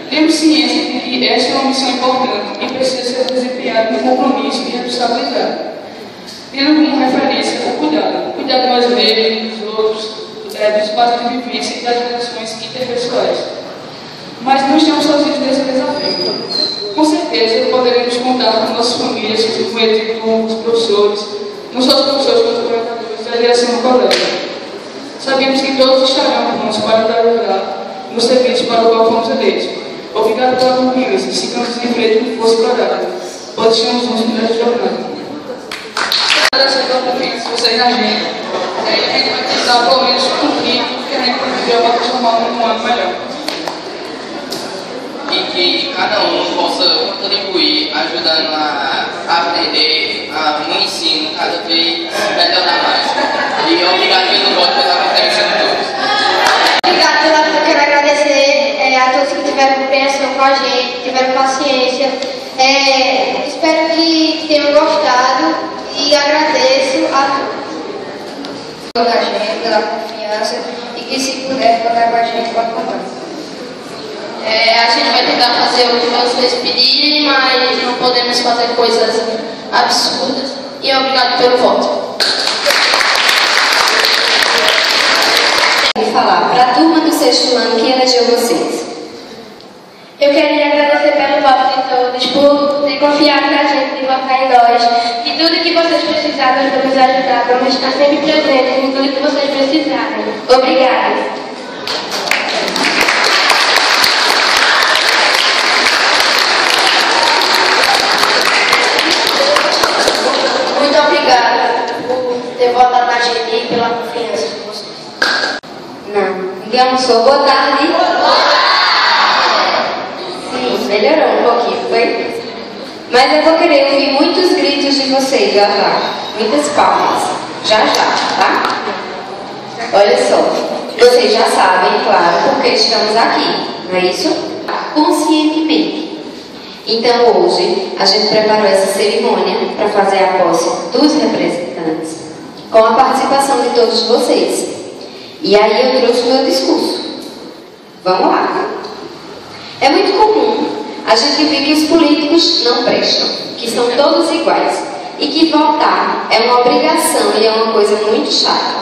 Temos ciência de que esta é uma missão importante e precisa ser desempenhada com compromisso e responsabilidade, tendo como referência o cuidado de nós mesmos, dos outros, do espaço de vivência e das relações interpessoais. Mas não estamos sozinhos nesse desafio. Com certeza poderemos contar com nossas famílias, com equipes, professores, não só os professores, quanto os orientadores da direção do colégio. Sabemos que todos estarão conosco para nos ajudar no serviço para o qual fomos eleitos. Obrigado pela confiança. Sigamos em frente com força e coragem, pois estamos juntos nessa jornada. Agradecer pelo convite de vocês na gente. A gente vai tentar, pelo menos, cumprir o que a gente viveu para transformar num ano melhor. E que cada um possa contribuir, ajudando a aprender no ensino cada vez melhorar mais. E obrigado pelo voto, pela contribuição de todos. Obrigado, eu quero agradecer a todos que tiveram compreensão com a gente, tiveram paciência. Espero que tenham gostado e agradeço a toda a gente pela confiança e que, se puder contar com a gente, pode contar. A gente vai tentar fazer o que vocês pedirem, mas não podemos fazer coisas absurdas. E obrigado pelo voto. Vou falar para a turma do sexto ano que elegeu vocês. Eu queria agradecer pelo voto de todos, por ter confiado na gente e votar em nós. E tudo que vocês precisarem, nós vamos ajudar. Vamos estar sempre presentes em tudo que vocês precisarem. Obrigada. Muito obrigada por ter votado na gente e pela confiança de vocês. Não, ninguém almoçou. Boa tarde. Sim, melhorou um pouquinho, foi? Mas eu vou querer ouvir muitos gritos de vocês já já. Muitas palmas. Já, tá? Olha só, vocês já sabem, claro, porque estamos aqui, não é isso? Conscientemente. Então hoje a gente preparou essa cerimônia para fazer a posse dos representantes com a participação de todos vocês. E aí eu trouxe o meu discurso. Vamos lá. É muito comum a gente ver que os políticos não prestam, que são todos iguais e que votar é uma obrigação e é uma coisa muito chata.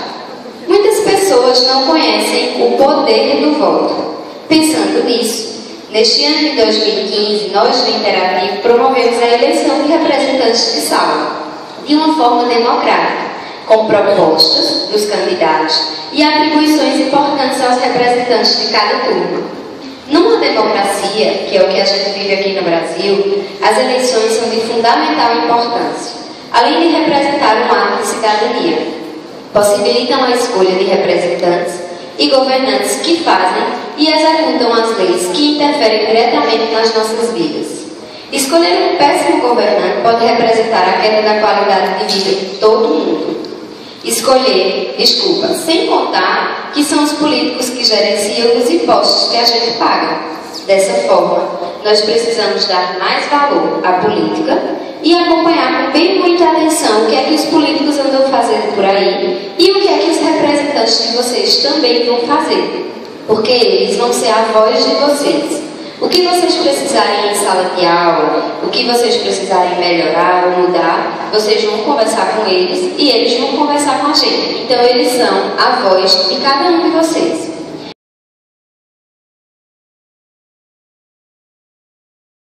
Muitas pessoas não conhecem o poder do voto. Pensando nisso, neste ano de 2015, nós do Interativo promovemos a eleição de representantes de sala, de uma forma democrática, com propostas dos candidatos e atribuições importantes aos representantes de cada turma. Numa democracia, que é o que a gente vive aqui no Brasil, as eleições são de fundamental importância, além de representar um ato de cidadania. Possibilitam a escolha de representantes e governantes que fazem e executam as leis que interferem diretamente nas nossas vidas. Escolher um péssimo governante pode representar a queda da qualidade de vida de todo mundo. Sem contar que são os políticos que gerenciam os impostos que a gente paga. Dessa forma, nós precisamos dar mais valor à política e acompanhar com bem muita atenção o que é que os políticos andam fazendo por aí e o que é que os representantes de vocês também vão fazer, porque eles vão ser a voz de vocês. O que vocês precisarem em sala de aula, o que vocês precisarem melhorar ou mudar, vocês vão conversar com eles e eles vão conversar com a gente. Então eles são a voz de cada um de vocês.